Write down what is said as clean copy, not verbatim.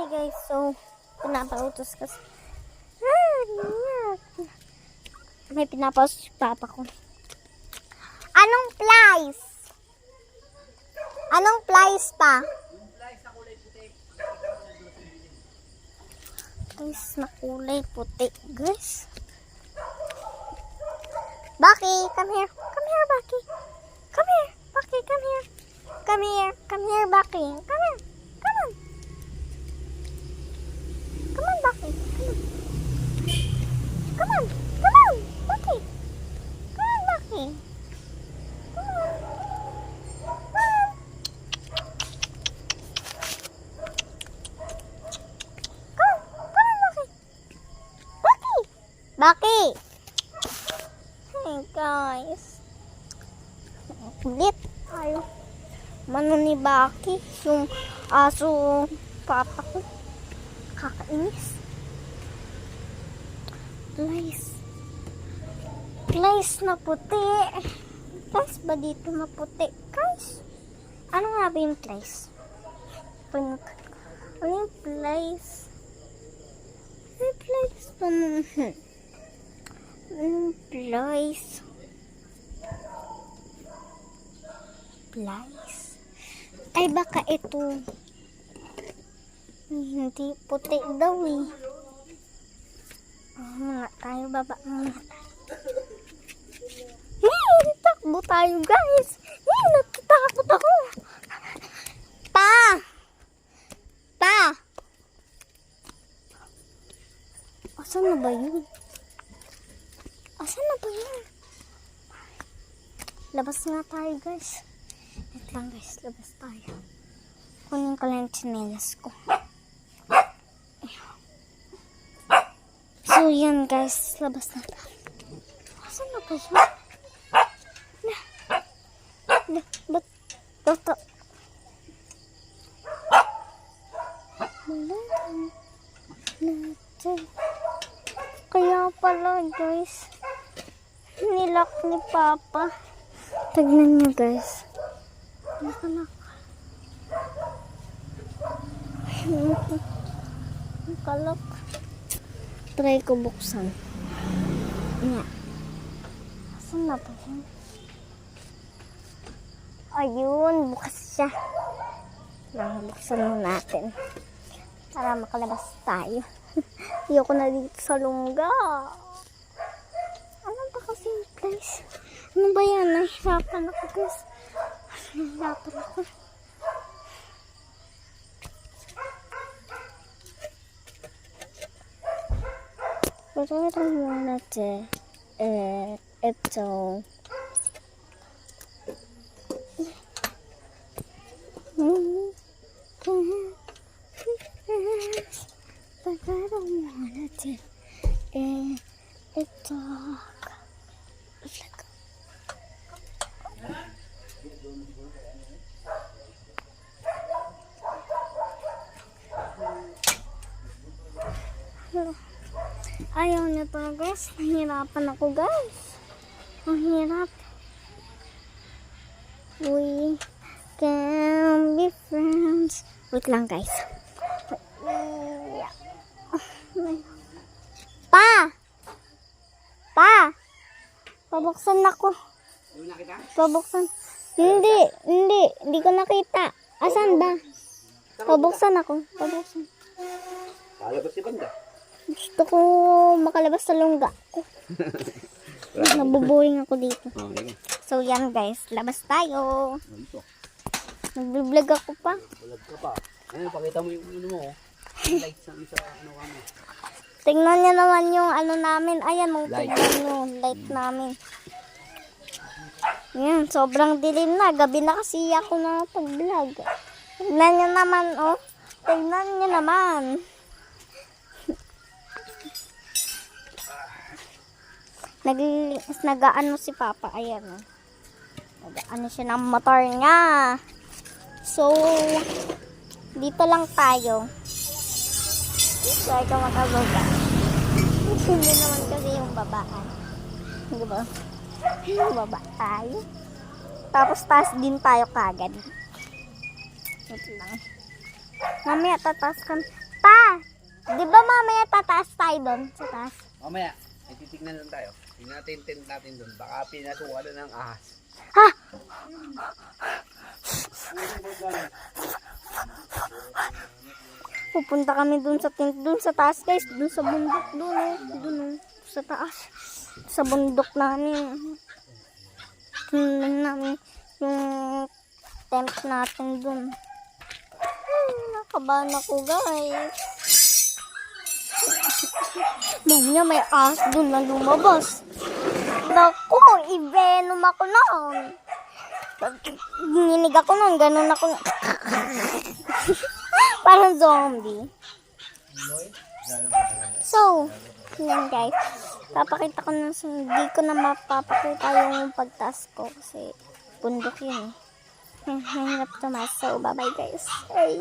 guys, so pinapautos kasi may pinapautos si papa ko. Anong flies? Anong flies pa? Guys, na kulay puti, guys. Baki, come here. Come here, Baki. Come here, Baki, come here. Come here, come here, Baki. Come here. Come on. Come on, Baki. Come on. Come on, Baki. Come on, Baki. Come on. Come on. Come on, Baki. Baki. Baki. Hey guys. Kulit. Ayaw. Mano ni Baki. Yung aso papa ko. Kakainis. Flies na puti. Flies ba dito na puti? Guys. Ano nga ba yung flies? Ano yung flies? May flies pa naman. Flies. Ay baka ito. Hindi puti daw eh. Muna tayo, baba muna tayo. Takbo tayo guys. Natatakot ako. Pa! Asan na ba yun? Labas nga tayo guys. Wait lang guys, labas tayo. Kunin ko lang yung tsinelas ko. So yan guys, labas na tayo. Asan na ba yun? Ba't kaya pala guys, nilak ni Papa. Tignan nyo guys. Nakalak. Try ko buksan. Nga. Asan na ba yun? Ayun, bukas siya. Buksan mo natin. Para makalabas tayo. Ayoko na dito sa lungga. Ano ba kasi yung place? Ano ba yan? Nahihirapan ako guys. Nahihirapan ako. Pero muna natin. Ito. Pagkaro muna natin. Ito. Ayaw na to guys. Nahirapan ako guys. Ang hirap. We can be friends. Wait lang guys. Pabuksan ako. Pabuksan. Hindi ko nakita. Asan ba? Pabuksan ako. Kalabas si Banda. Gusto ko makalabas sa lungga ko. Nabuburing ako dito. So yan guys, labas tayo. Nag-vlog ako pa. Vlog ka pa. Ayun, pakita mo yung ano mo. Light sa ano kami. Tingnan niyo naman yung ano namin. Ayan, tingnan yung light namin. Yan, sobrang dilim na. Gabi na kasi ako na pag-vlog. Tingnan niyo naman, oh. Tingnan niyo naman. Nag-ano si Papa. Ayan, oh. Nag-ano siya ng motor niya. So, dito lang tayo. Try ka makabaga. Hindi naman kasi yung babaan. Di ba? Baba tayo. Tapos taas din tayo kagad. Wait lang. Mamaya tataas kami. Pa, di ba mamaya tataas tayo doon sa taas? Mamaya, ay titignan lang tayo. Tingnan natin tent natin doon. Baka pinasukan na ng ahas. Ha? Pupunta kami dun sa tent, dun sa taas guys, dun sa bundok dun oh, sa taas, sa bundok namin. Dun namin yung tent natin dun. Nakabahan ako guys. Mamaya may ahas dun na lumabas. Naku, i-venom ako noon. Nginig ako noon, ganun ako. Parang zombie. So, yan guys. Papakita ko na, hindi ko na mapapakita yung pagtaas ko kasi bundok yun eh. Hirap tumas. So, bye bye guys. Ay.